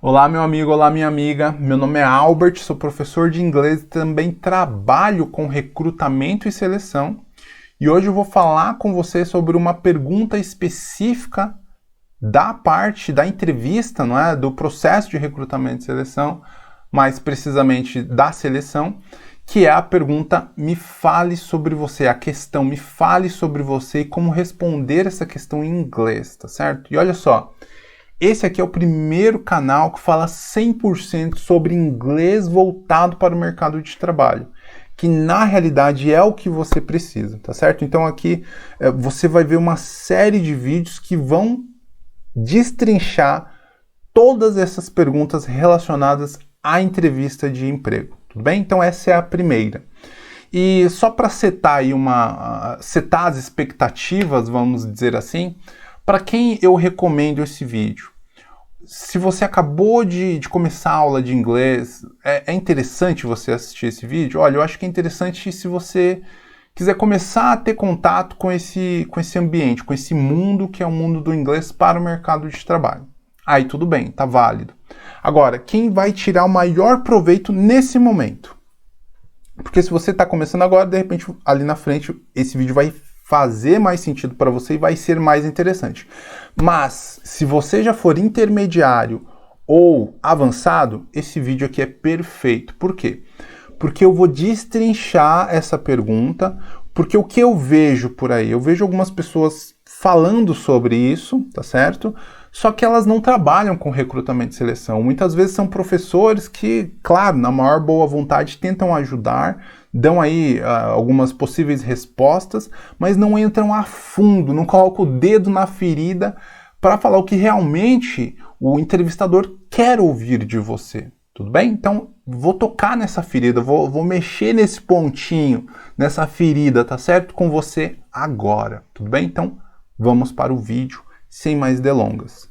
Olá, meu amigo, olá, minha amiga. Meu nome é Albert, sou professor de inglês e também trabalho com recrutamento e seleção. E hoje eu vou falar com você sobre uma pergunta específica da parte da entrevista, não é? Do processo de recrutamento e seleção, mais precisamente da seleção, que é a pergunta "Me fale sobre você", a questão "Me fale sobre você" e como responder essa questão em inglês, tá certo? E olha só, esse aqui é o primeiro canal que fala 100% sobre inglês voltado para o mercado de trabalho, que na realidade é o que você precisa, tá certo? Então aqui você vai ver uma série de vídeos que vão destrinchar todas essas perguntas relacionadas à entrevista de emprego, tudo bem? Então essa é a primeira. E só para setar as expectativas, vamos dizer assim, para quem eu recomendo esse vídeo? Se você acabou de começar a aula de inglês, é interessante você assistir esse vídeo? Olha, eu acho que é interessante se você quiser começar a ter contato com esse ambiente, com esse mundo que é o mundo do inglês para o mercado de trabalho. Aí tudo bem, tá válido. Agora, quem vai tirar o maior proveito nesse momento? Porque se você está começando agora, de repente ali na frente esse vídeo vai fazer mais sentido para você e vai ser mais interessante. Mas se você já for intermediário ou avançado, esse vídeo aqui é perfeito. Por quê? Porque eu vou destrinchar essa pergunta, porque o que eu vejo por aí? Eu vejo algumas pessoas falando sobre isso, tá certo? Só que elas não trabalham com recrutamento e seleção. Muitas vezes são professores que, claro, na maior boa vontade, tentam ajudar, dão aí algumas possíveis respostas, mas não entram a fundo, não colocam o dedo na ferida para falar o que realmente o entrevistador quer ouvir de você. Tudo bem? Então, vou tocar nessa ferida, vou mexer nesse pontinho, nessa ferida, tá certo? Com você agora, tudo bem? Então, vamos para o vídeo, sem mais delongas.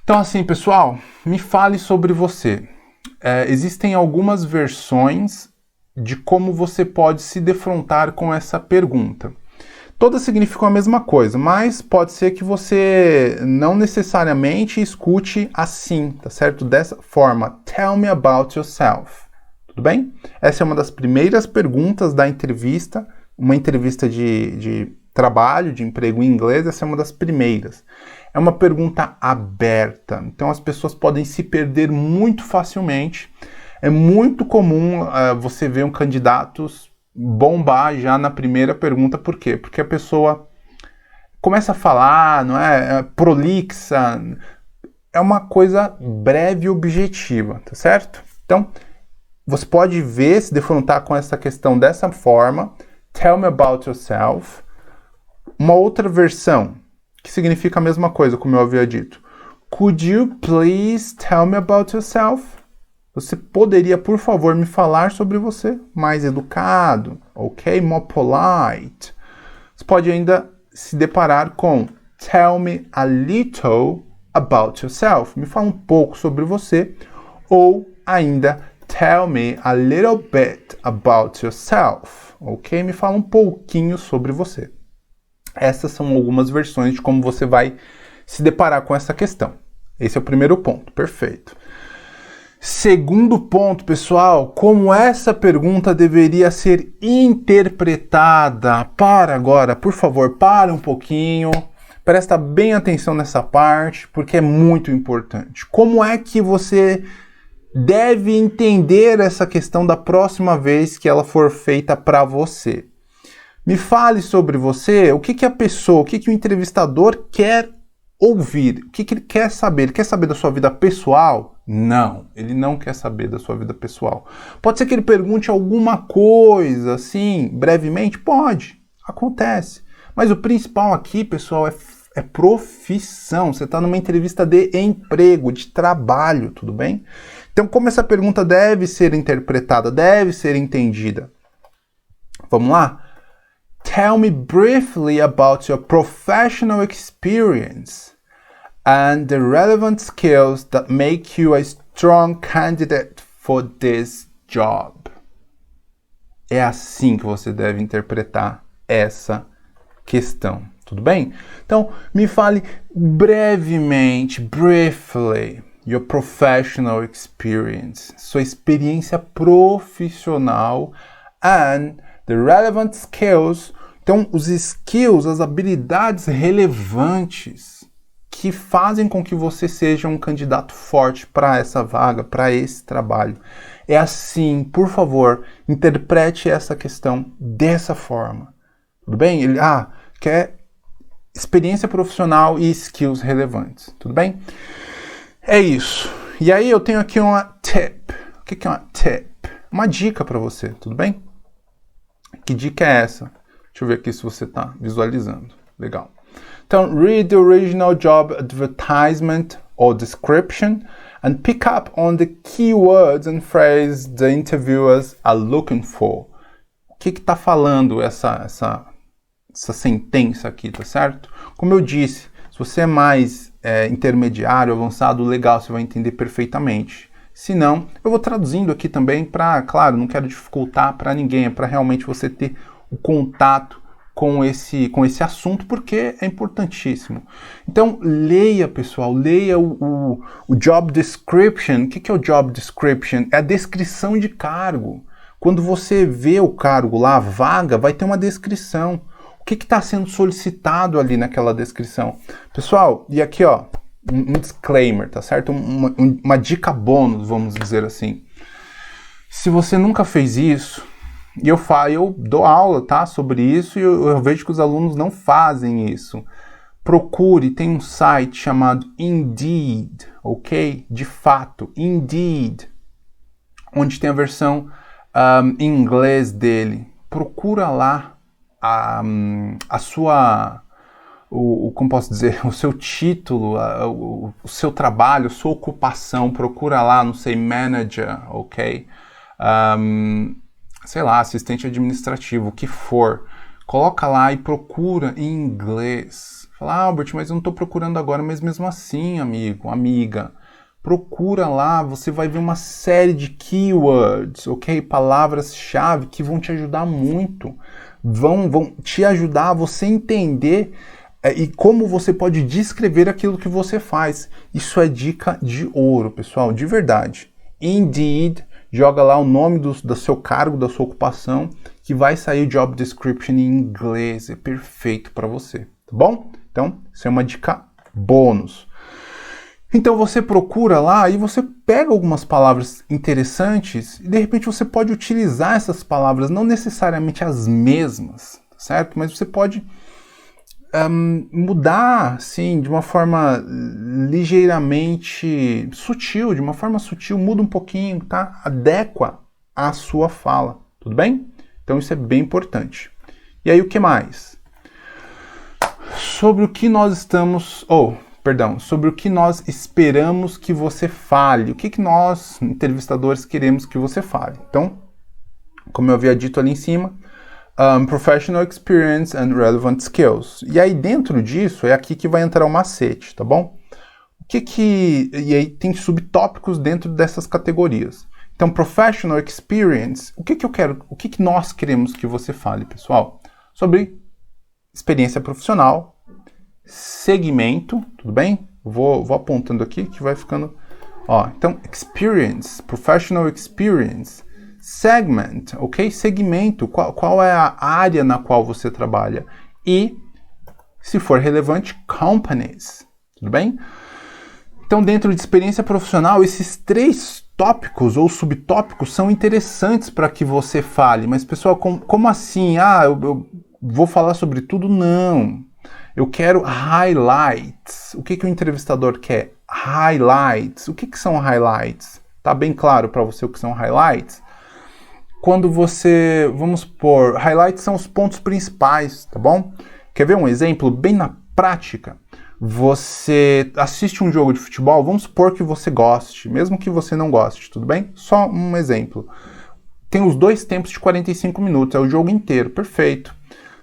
Então, assim, pessoal, me fale sobre você. Existem algumas versões de como você pode se defrontar com essa pergunta. Todas significam a mesma coisa, mas pode ser que você não necessariamente escute assim, tá certo? Dessa forma, tell me about yourself, tudo bem? Essa é uma das primeiras perguntas da entrevista, uma entrevista de trabalho, de emprego em inglês, essa é uma das primeiras. É uma pergunta aberta, então as pessoas podem se perder muito facilmente. É muito comum você ver um candidato bombar já na primeira pergunta. Por quê? Porque a pessoa começa a falar, não é prolixa, é uma coisa breve e objetiva, tá certo? Então, você pode ver, se defrontar com essa questão dessa forma, tell me about yourself. Uma outra versão, que significa a mesma coisa, como eu havia dito. Could you please tell me about yourself? Você poderia, por favor, me falar sobre você? Mais educado, ok? More polite. Você pode ainda se deparar com tell me a little about yourself. Me fala um pouco sobre você. Ou ainda tell me a little bit about yourself, ok? Me fala um pouquinho sobre você. Essas são algumas versões de como você vai se deparar com essa questão. Esse é o primeiro ponto, perfeito. Segundo ponto, pessoal, como essa pergunta deveria ser interpretada. Para agora, por favor, para um pouquinho, presta bem atenção nessa parte, porque é muito importante. Como é que você deve entender essa questão da próxima vez que ela for feita para você? Me fale sobre você, o que a pessoa, o que o entrevistador quer ouvir, o que ele quer saber? Ele quer saber da sua vida pessoal? Não, ele não quer saber da sua vida pessoal. Pode ser que ele pergunte alguma coisa, assim, brevemente? Pode, acontece. Mas o principal aqui, pessoal, é profissão. Você está numa entrevista de emprego, de trabalho, tudo bem? Então, como essa pergunta deve ser interpretada, deve ser entendida? Vamos lá? Tell me briefly about your professional experience and the relevant skills that make you a strong candidate for this job. É assim que você deve interpretar essa questão, tudo bem? Então, me fale brevemente, briefly, your professional experience, sua experiência profissional, and the relevant skills, então os skills, as habilidades relevantes que fazem com que você seja um candidato forte para essa vaga, para esse trabalho. É assim, por favor, interprete essa questão dessa forma. Tudo bem? Ele quer experiência profissional e skills relevantes. Tudo bem? É isso. E aí eu tenho aqui uma tip. O que é uma tip? Uma dica para você, tudo bem? Que dica é essa? Deixa eu ver aqui se você está visualizando. Legal. Então, read the original job advertisement or description and pick up on the keywords and phrases the interviewers are looking for. O que está falando essa sentença aqui, tá certo? Como eu disse, se você é mais intermediário, avançado, legal, você vai entender perfeitamente. Se não, eu vou traduzindo aqui também para, claro, não quero dificultar para ninguém, é para realmente você ter o contato com esse assunto, porque é importantíssimo. Então, leia, pessoal, leia o job description. O que é o job description? É a descrição de cargo. Quando você vê o cargo lá, a vaga, vai ter uma descrição. O que está sendo solicitado ali naquela descrição? Pessoal, e aqui, ó, um disclaimer, tá certo? Uma dica bônus, vamos dizer assim. Se você nunca fez isso, e eu dou aula, tá, sobre isso, e eu vejo que os alunos não fazem isso. Procure, tem um site chamado Indeed, ok? De fato, Indeed, onde tem a versão em inglês dele. Procura lá a sua, como posso dizer, o seu título, o seu trabalho, a sua ocupação. Procura lá, não sei, manager, ok? Sei lá, assistente administrativo, o que for. Coloca lá e procura em inglês. Fala, Albert, mas eu não estou procurando agora, mas mesmo assim, amigo, amiga, procura lá, você vai ver uma série de keywords, ok? Palavras-chave que vão te ajudar muito. Vão te ajudar a você entender e como você pode descrever aquilo que você faz. Isso é dica de ouro, pessoal, de verdade. Indeed, joga lá o nome do seu cargo, da sua ocupação, que vai sair o job description em inglês. É perfeito para você, tá bom? Então, isso é uma dica bônus. Então, você procura lá e você pega algumas palavras interessantes e, de repente, você pode utilizar essas palavras, não necessariamente as mesmas, certo? Mas você pode mudar, sim, de uma forma ligeiramente sutil, muda um pouquinho, tá? Adequa a sua fala, tudo bem? Então isso é bem importante. E aí o que mais? Sobre o que nós esperamos que você fale. O que nós, entrevistadores, queremos que você fale. Então, como eu havia dito ali em cima, professional experience and relevant skills. E aí dentro disso é aqui que vai entrar o macete, tá bom? E aí tem subtópicos dentro dessas categorias. Então, professional experience, o que nós queremos que você fale, pessoal? Sobre experiência profissional, segmento, tudo bem? Vou apontando aqui que vai ficando, então, experience, professional experience, segment, ok? Segmento, qual é a área na qual você trabalha? E, se for relevante, companies, tudo bem? Então, dentro de experiência profissional, esses 3 tópicos ou subtópicos são interessantes para que você fale. Mas, pessoal, como assim? Eu vou falar sobre tudo? Não. Eu quero highlights. O que o entrevistador quer? Highlights. O que são highlights? Tá bem claro para você o que são highlights? Quando você, vamos supor, highlights são os pontos principais, tá bom? Quer ver um exemplo bem na prática? Você assiste um jogo de futebol, vamos supor que você goste, mesmo que você não goste, tudo bem? Só um exemplo. Tem os 2 tempos de 45 minutos, é o jogo inteiro, perfeito.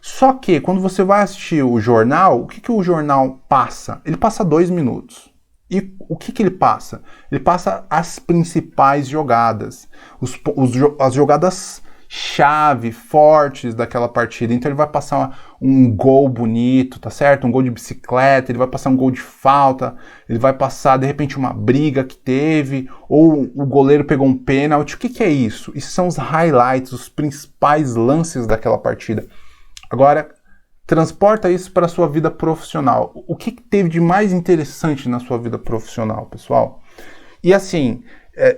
Só que, quando você vai assistir o jornal, o que o jornal passa? Ele passa 2 minutos. E o que ele passa? Ele passa as principais jogadas. As jogadas chave fortes daquela partida. Então ele vai passar um gol bonito, tá certo? Um gol de bicicleta, ele vai passar um gol de falta, ele vai passar de repente uma briga que teve, ou o goleiro pegou um pênalti. O que é isso? Isso são os highlights, os principais lances daquela partida. Agora, transporta isso para a sua vida profissional. O que teve de mais interessante na sua vida profissional, pessoal? E assim,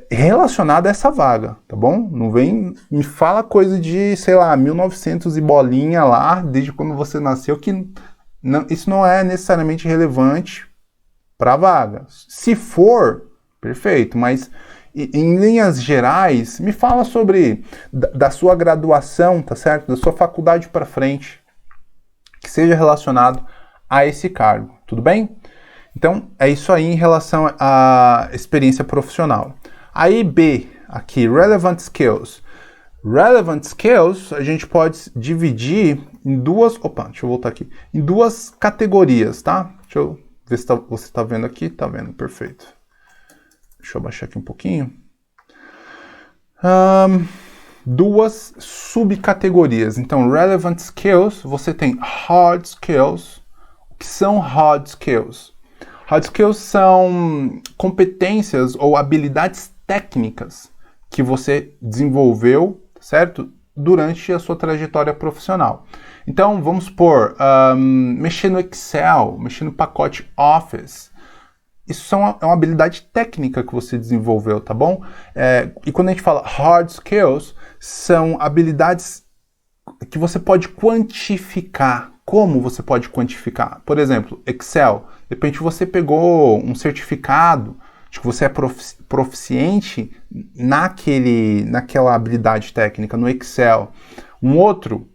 relacionado a essa vaga, tá bom? Não vem me fala coisa de, sei lá, 1900 e bolinha lá, desde quando você nasceu, que não, isso não é necessariamente relevante para a vaga. Se for, perfeito, mas em linhas gerais, me fala sobre da sua graduação, tá certo? Da sua faculdade para frente, que seja relacionado a esse cargo, tudo bem? Então, é isso aí em relação à experiência profissional. Aí, B, aqui, Relevant Skills. Relevant Skills, a gente pode dividir em duas... Opa, deixa eu voltar aqui. Em duas categorias, tá? Deixa eu ver se você está vendo aqui. Tá vendo, perfeito. Deixa eu baixar aqui um pouquinho. Duas subcategorias. Então, Relevant Skills, você tem Hard Skills. O que são Hard Skills? Hard Skills são competências ou habilidades técnicas que você desenvolveu, certo? Durante a sua trajetória profissional. Então, vamos supor, mexer no Excel, mexer no pacote Office. Isso é uma habilidade técnica que você desenvolveu, tá bom? E quando a gente fala hard skills, são habilidades que você pode quantificar. Como você pode quantificar? Por exemplo, Excel. De repente você pegou um certificado de que você é proficiente naquela habilidade técnica, no Excel. Um outro,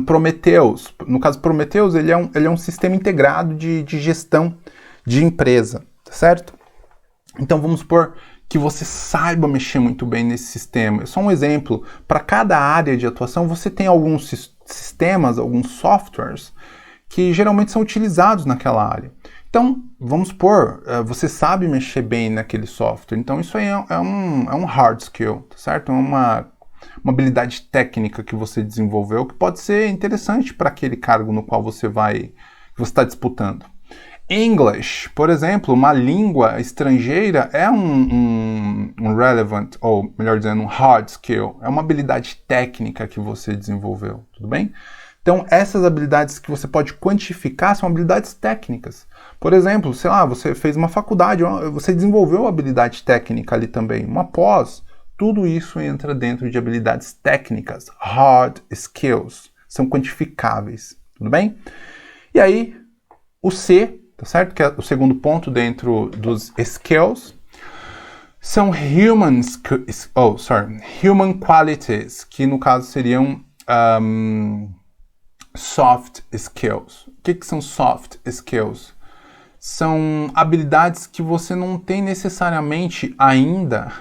Prometheus. No caso, Prometheus, ele é um sistema integrado de gestão de empresa, tá certo? Então vamos supor que você saiba mexer muito bem nesse sistema. É só um exemplo. Para cada área de atuação, você tem alguns sistemas, alguns softwares que geralmente são utilizados naquela área. Então, vamos supor, você sabe mexer bem naquele software. Então, isso aí é um hard skill, tá certo? É uma habilidade técnica que você desenvolveu que pode ser interessante para aquele cargo no qual você está disputando. English, por exemplo, uma língua estrangeira é um relevant, ou melhor dizendo, um hard skill. É uma habilidade técnica que você desenvolveu, tudo bem? Então, essas habilidades que você pode quantificar são habilidades técnicas. Por exemplo, sei lá, você fez uma faculdade, você desenvolveu habilidade técnica ali também, uma pós. Tudo isso entra dentro de habilidades técnicas, hard skills, são quantificáveis, tudo bem? E aí, o C, tá certo? Que é o segundo ponto dentro dos skills, são human qualities, que no caso seriam soft skills. O que são soft skills? São habilidades que você não tem necessariamente ainda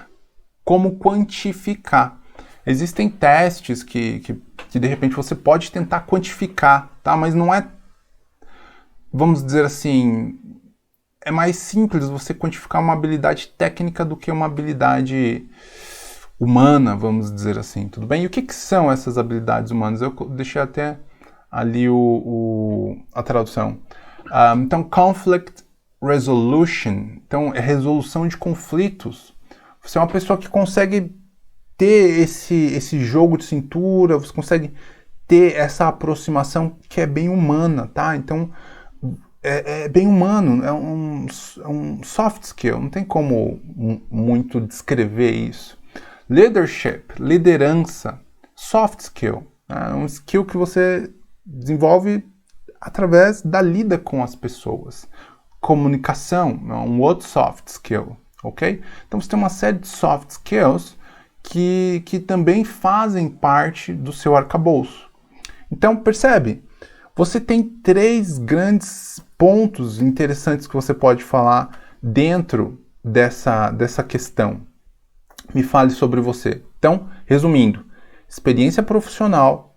como quantificar. Existem testes que de repente você pode tentar quantificar, tá? Mas não é, vamos dizer assim, é mais simples você quantificar uma habilidade técnica do que uma habilidade humana, vamos dizer assim, tudo bem? E o que são essas habilidades humanas? Eu deixei até ali a tradução. Então, conflict resolution. Então, é resolução de conflitos. Você é uma pessoa que consegue ter esse jogo de cintura, você consegue ter essa aproximação que é bem humana, tá? Então, é bem humano, é um soft skill, não tem como muito descrever isso. Leadership, liderança, soft skill, é um skill que você desenvolve através da lida com as pessoas. Comunicação é um outro soft skill, ok? Então você tem uma série de soft skills que também fazem parte do seu arcabouço. Então percebe, você tem 3 grandes pontos interessantes que você pode falar dentro dessa questão. Me fale sobre você. Então, resumindo, experiência profissional,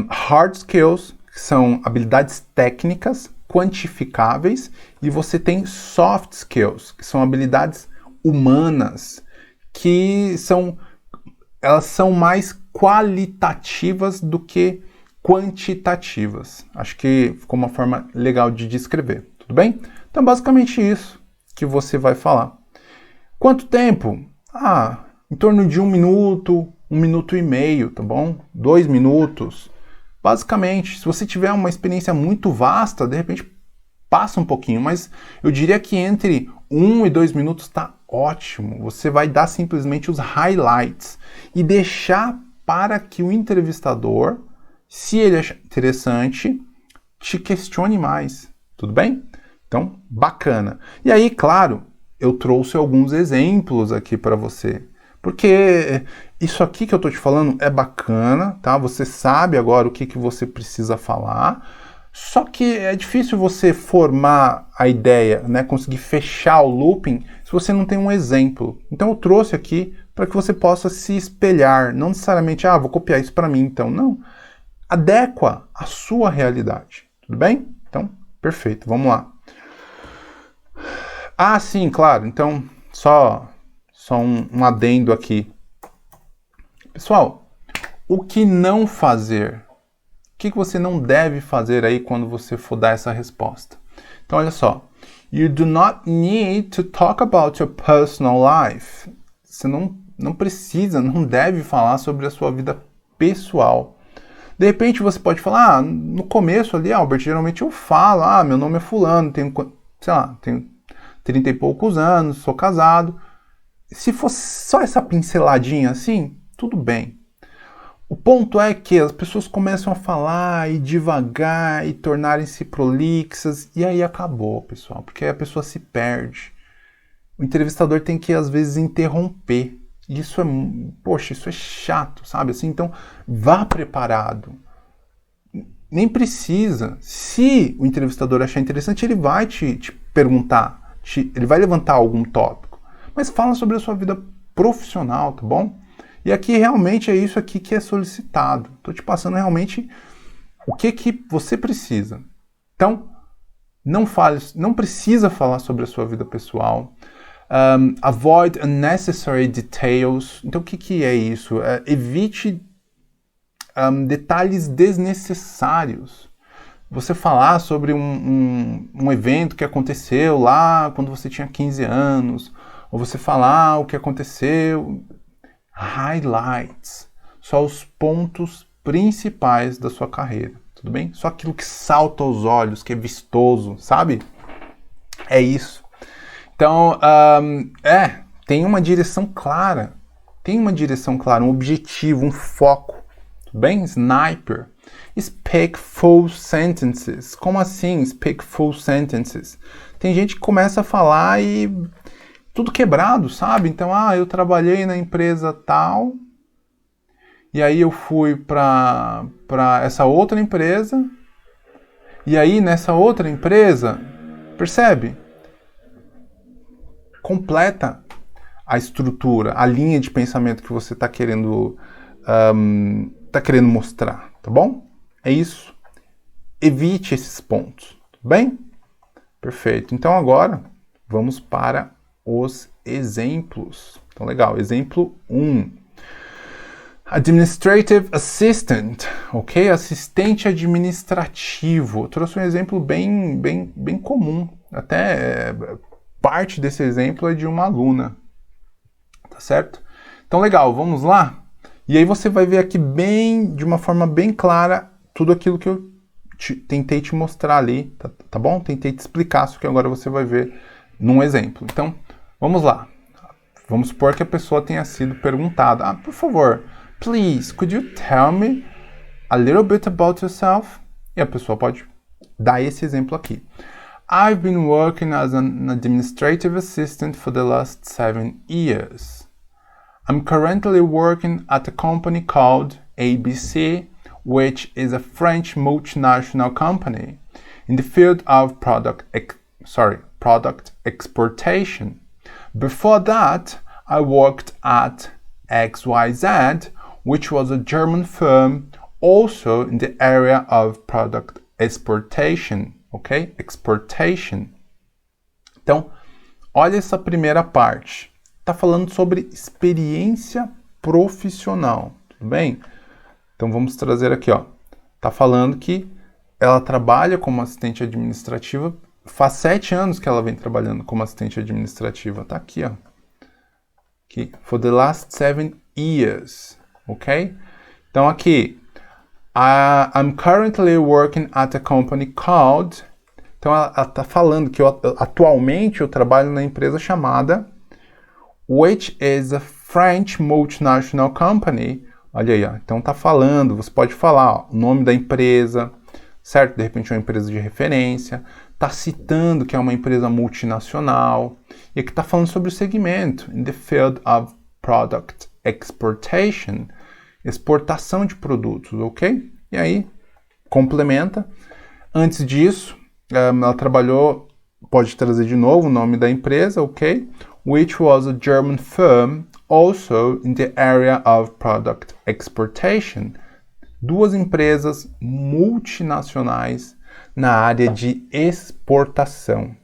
hard skills, que são habilidades técnicas quantificáveis, e você tem soft skills, que são habilidades humanas, que são elas são mais qualitativas do que quantitativas. Acho que ficou uma forma legal de descrever, tudo bem? Então, basicamente isso que você vai falar. Quanto tempo? Em torno de 1 minuto e meio, tá bom? 2 minutos. Basicamente, se você tiver uma experiência muito vasta, de repente passa um pouquinho, mas eu diria que entre 1 e 2 minutos está ótimo. Você vai dar simplesmente os highlights e deixar para que o entrevistador, se ele achar interessante, te questione mais. Tudo bem? Então, bacana. E aí, claro, eu trouxe alguns exemplos aqui para você. Porque isso aqui que eu tô te falando é bacana, tá? Você sabe agora o que você precisa falar. Só que é difícil você formar a ideia, né? Conseguir fechar o looping se você não tem um exemplo. Então eu trouxe aqui para que você possa se espelhar. Não necessariamente, vou copiar isso para mim, então. Não. Adequa a sua realidade. Tudo bem? Então, perfeito. Vamos lá. Sim, claro. Então, só um adendo aqui. Pessoal, o que não fazer? O que você não deve fazer aí quando você for dar essa resposta? Então, olha só. You do not need to talk about your personal life. Você não precisa, não deve falar sobre a sua vida pessoal. De repente, você pode falar, no começo ali, Albert, geralmente eu falo, meu nome é fulano, tenho 30 e poucos anos, sou casado. Se fosse só essa pinceladinha assim, tudo bem. O ponto é que as pessoas começam a falar e devagar e tornarem-se prolixas e aí acabou, pessoal, porque a pessoa se perde. O entrevistador tem que, às vezes, interromper. Isso é chato, sabe? Assim, então, vá preparado. Nem precisa. Se o entrevistador achar interessante, ele vai te perguntar, ele vai levantar algum tópico. Mas fala sobre a sua vida profissional, tá bom? E aqui realmente é isso aqui que é solicitado. Estou te passando realmente o que você precisa. Então, não precisa falar sobre a sua vida pessoal. Avoid unnecessary details. Então, o que é isso? Evite detalhes desnecessários. Você falar sobre um evento que aconteceu lá quando você tinha 15 anos, ou você falar o que aconteceu. Highlights, só os pontos principais da sua carreira, tudo bem? Só aquilo que salta aos olhos, que é vistoso, sabe? É isso. Então, tem uma direção clara, um objetivo, um foco, tudo bem? Sniper. Speak full sentences. Como assim speak full sentences? Tem gente que começa a falar e tudo quebrado, sabe? Então, eu trabalhei na empresa tal, e aí eu fui para essa outra empresa, e aí nessa outra empresa, percebe? Completa a estrutura, a linha de pensamento que você está querendo mostrar, tá bom? É isso. Evite esses pontos, tudo bem? Perfeito. Então agora, vamos para os exemplos. Então, legal. Exemplo 1. Administrative Assistant, ok? Assistente administrativo. Eu trouxe um exemplo bem comum. Até parte desse exemplo é de uma aluna. Tá certo? Então, legal. Vamos lá? E aí você vai ver aqui de uma forma bem clara tudo aquilo que eu tentei te mostrar ali, tá bom? Tentei te explicar, só que agora você vai ver num exemplo. Então, vamos lá. Vamos supor que a pessoa tenha sido perguntada, por favor, please, could you tell me a little bit about yourself? E a pessoa pode dar esse exemplo aqui. I've been working as an administrative assistant for the last 7 years. I'm currently working at a company called ABC, which is a French multinational company in the field of product exportation. Before that, I worked at XYZ, which was a German firm also in the area of product exportation, ok? Exportation. Então, olha essa primeira parte. Está falando sobre experiência profissional, tudo bem? Então vamos trazer aqui, ó. Tá falando que ela trabalha como assistente administrativa, faz 7 anos que ela vem trabalhando como assistente administrativa. Tá aqui, ó. Aqui, for the last 7 years, ok? Então aqui, I'm currently working at a company called... Então ela tá falando que atualmente eu trabalho na empresa chamada, which is a French multinational company. Olha aí, ó. Então tá falando, você pode falar ó, o nome da empresa, certo? De repente é uma empresa de referência, tá citando que é uma empresa multinacional, e aqui tá falando sobre o segmento, in the field of product exportation, exportação de produtos, ok? E aí, complementa. Antes disso, ela trabalhou, pode trazer de novo o nome da empresa, ok? Which was a German firm, also in the area of product exportation. 2 empresas multinacionais na área de exportação.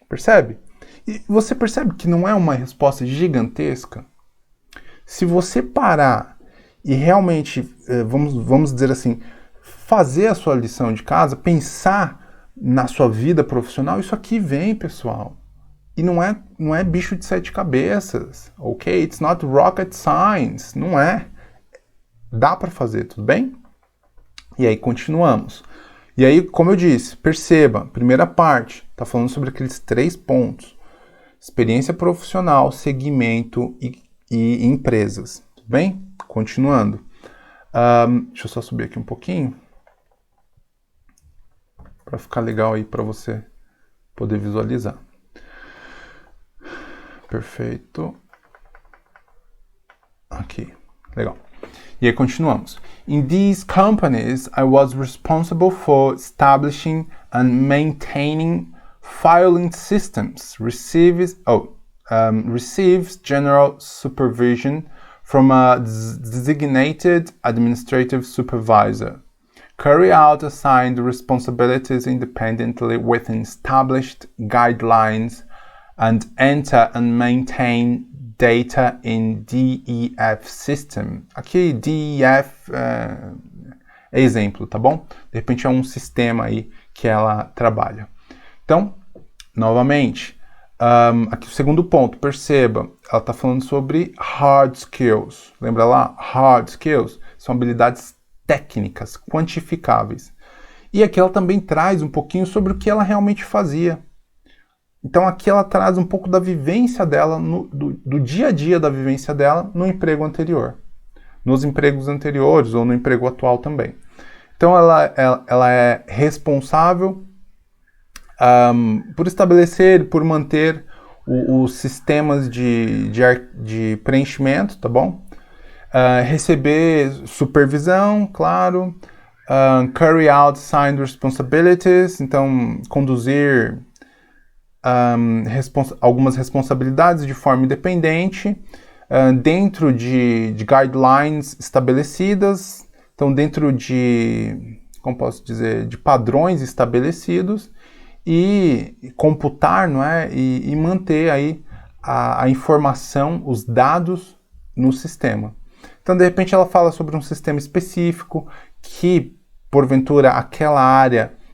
Percebe? E você percebe que não é uma resposta gigantesca? Se você parar e realmente, vamos dizer assim, fazer a sua lição de casa, pensar na sua vida profissional, isso aqui vem, pessoal. E não é bicho de 7 cabeças, ok? It's not rocket science, não é. Dá para fazer, tudo bem? E aí continuamos. E aí, como eu disse, perceba, primeira parte, tá falando sobre aqueles 3 pontos. Experiência profissional, segmento e empresas, tudo bem? Continuando. Deixa eu só subir aqui um pouquinho, para ficar legal aí para você poder visualizar. Perfeito. Aqui, legal. E aí continuamos. In these companies, I was responsible for establishing and maintaining filing systems, receives general supervision from a designated administrative supervisor, carry out assigned responsibilities independently within established guidelines, and enter and maintain data in DEF system. Aqui DEF é exemplo, tá bom? De repente é um sistema aí que ela trabalha. Então, novamente, aqui o segundo ponto, perceba, ela está falando sobre hard skills. Lembra lá? Hard skills são habilidades técnicas, quantificáveis. E aqui ela também traz um pouquinho sobre o que ela realmente fazia. Então aqui ela traz um pouco da vivência dela, do dia a dia da vivência dela no emprego anterior. Nos empregos anteriores ou no emprego atual também. Então ela é responsável por estabelecer, por manter os sistemas de preenchimento, tá bom? Receber supervisão, claro. Carry out assigned responsibilities, então conduzir algumas responsabilidades de forma independente, dentro de guidelines estabelecidas, então dentro de, como posso dizer, de padrões estabelecidos, e computar, não é? E manter aí a informação, os dados no sistema. Então, de repente, ela fala sobre um sistema específico que, porventura,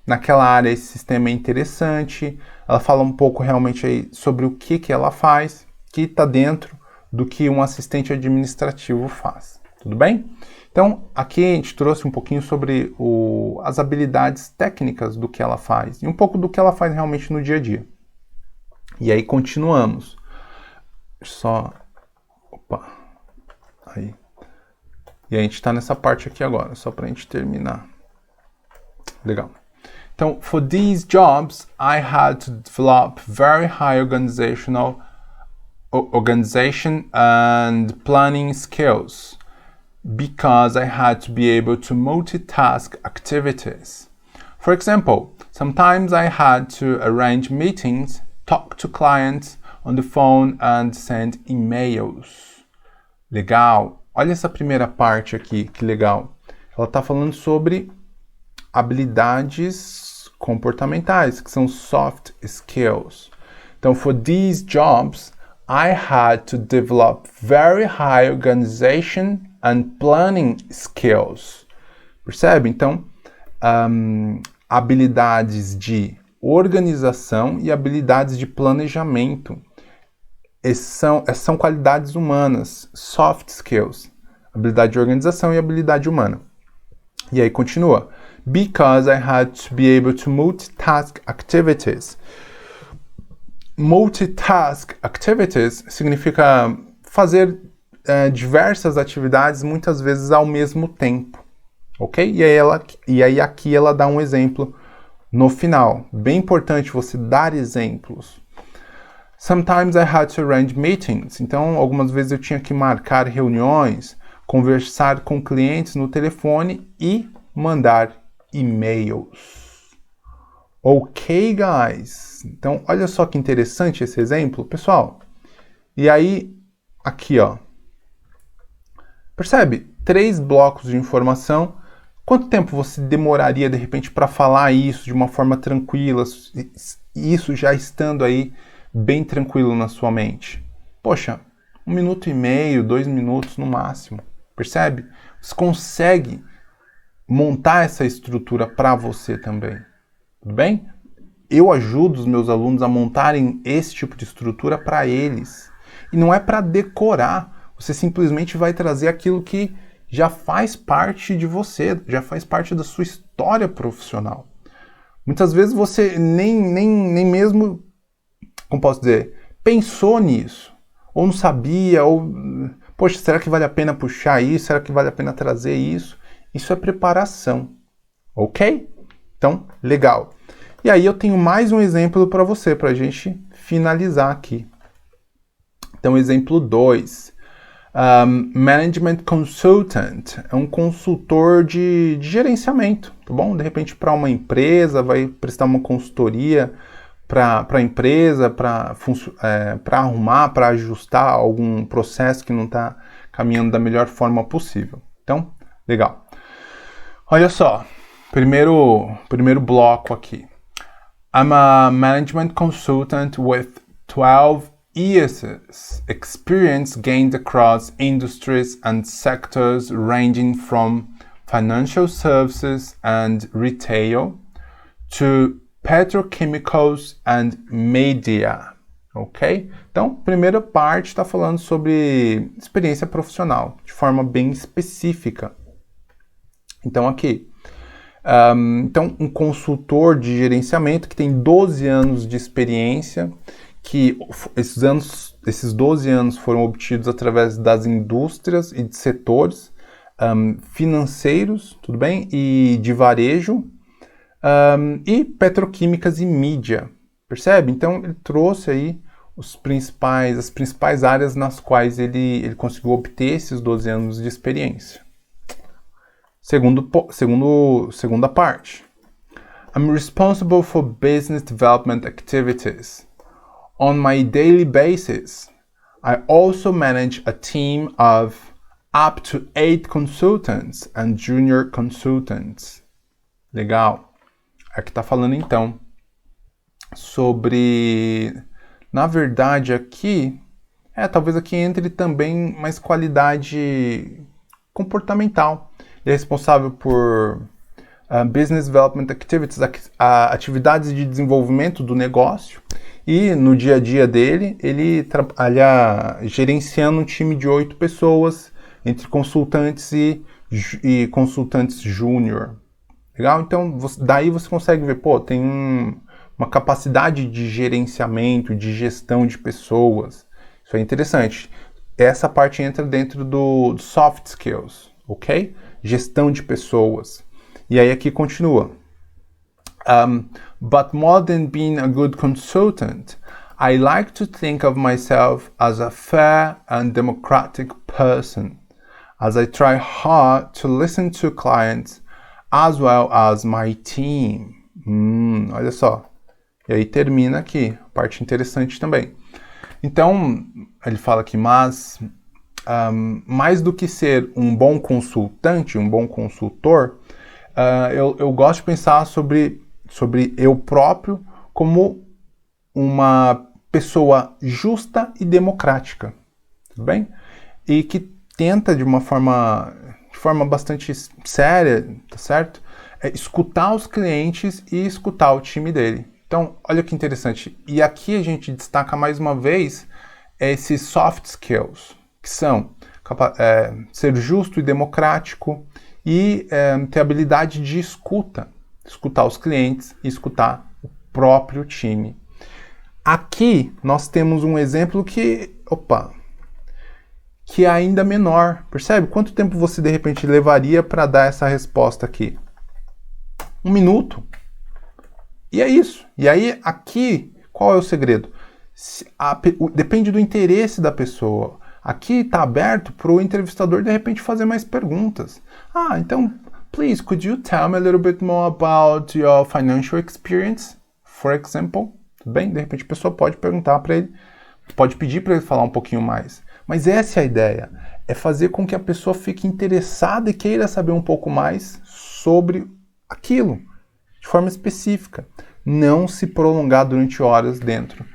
naquela área esse sistema é interessante. Ela fala um pouco realmente aí sobre o que ela faz, que está dentro do que um assistente administrativo faz. Tudo bem? Então, aqui a gente trouxe um pouquinho sobre as habilidades técnicas do que ela faz e um pouco do que ela faz realmente no dia a dia. E aí continuamos. Aí. E a gente está nessa parte aqui agora, só para a gente terminar. Legal. Então, for these jobs, I had to develop very high organization and planning skills, because I had to be able to multitask activities. For example, sometimes I had to arrange meetings, talk to clients on the phone and send emails. Legal. Olha essa primeira parte aqui, que legal. Ela está falando sobre habilidades comportamentais, que são soft skills. Então, for these jobs, I had to develop very high organization and planning skills. Percebe? Então, habilidades de organização e habilidades de planejamento. Essas são qualidades humanas, soft skills. Habilidade de organização e habilidade humana. E aí continua. Because I had to be able to multitask activities. Multitask activities significa fazer diversas atividades muitas vezes ao mesmo tempo. Ok? E aí aqui ela dá um exemplo no final. Bem importante você dar exemplos. Sometimes I had to arrange meetings. Então, algumas vezes eu tinha que marcar reuniões, conversar com clientes no telefone e mandar e-mails. Ok, guys? Então, olha só que interessante esse exemplo, pessoal. E aí, aqui, ó. Percebe? 3 blocos de informação. Quanto tempo você demoraria, de repente, para falar isso de uma forma tranquila? Isso já estando aí bem tranquilo na sua mente. Poxa, 1 minuto e meio, 2 minutos no máximo. Percebe? Você consegue montar essa estrutura para você também. Tudo bem? Eu ajudo os meus alunos a montarem esse tipo de estrutura para eles. E não é para decorar. Você simplesmente vai trazer aquilo que já faz parte de você, já faz parte da sua história profissional. Muitas vezes você nem mesmo, como posso dizer, pensou nisso. Ou não sabia, ou, poxa, será que vale a pena puxar isso? Será que vale a pena trazer isso? Isso é preparação, ok? Então, legal. E aí eu tenho mais um exemplo para você, para a gente finalizar aqui. Então, exemplo 2. Management Consultant é um consultor de gerenciamento, tá bom? De repente para uma empresa, vai prestar uma consultoria para a empresa, para arrumar, para ajustar algum processo que não está caminhando da melhor forma possível. Então, legal. Olha só, primeiro bloco aqui. I'm a management consultant with 12 years experience gained across industries and sectors ranging from financial services and retail to petrochemicals and media. Ok? Então, primeira parte está falando sobre experiência profissional, de forma bem específica. Então, aqui. Então, um consultor de gerenciamento que tem 12 anos de experiência, que esses 12 anos foram obtidos através das indústrias e de setores financeiros, tudo bem? E de varejo, e petroquímicas e mídia, percebe? Então, ele trouxe aí as principais áreas nas quais ele conseguiu obter esses 12 anos de experiência. Segunda parte. I'm responsible for business development activities. On my daily basis, I also manage a team of up to 8 consultants and junior consultants. Legal. Aqui está falando então sobre, na verdade aqui, talvez aqui entre também mais qualidade comportamental. Ele é responsável por Business Development Activities, atividades de desenvolvimento do negócio. E no dia a dia dele, ele trabalha gerenciando um time de 8 pessoas, entre consultantes e consultantes júnior. Legal? Então, daí você consegue ver, tem uma capacidade de gerenciamento, de gestão de pessoas. Isso é interessante. Essa parte entra dentro do soft skills, ok? Gestão de pessoas. E aí aqui continua. But more than being a good consultant, I like to think of myself as a fair and democratic person, as I try hard to listen to clients as well as my team. Olha só. E aí termina aqui, parte interessante também. Então, ele fala aqui, mas mais do que ser um bom consultante, um bom consultor, eu gosto de pensar sobre eu próprio como uma pessoa justa e democrática, tudo bem? E que tenta de forma bastante séria, tá certo? Escutar os clientes e escutar o time dele. Então, olha que interessante. E aqui a gente destaca mais uma vez esses soft skills, que são ser justo e democrático e ter habilidade de escutar os clientes e escutar o próprio time. Aqui nós temos um exemplo que é ainda menor. Percebe? Quanto tempo você de repente levaria para dar essa resposta aqui? 1 minuto. E é isso. E aí aqui, qual é o segredo? Depende do interesse da pessoa. Aqui está aberto para o entrevistador de repente fazer mais perguntas. Então, please, could you tell me a little bit more about your financial experience, for example? Tudo bem? De repente a pessoa pode perguntar para ele, pode pedir para ele falar um pouquinho mais. Mas essa é a ideia, é fazer com que a pessoa fique interessada e queira saber um pouco mais sobre aquilo, de forma específica. Não se prolongar durante horas dentro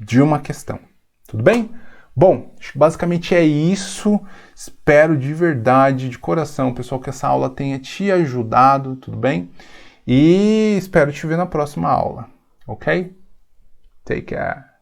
de uma questão. Tudo bem? Bom, acho que basicamente é isso. Espero de verdade, de coração, pessoal, que essa aula tenha te ajudado, tudo bem? E espero te ver na próxima aula, ok? Take care.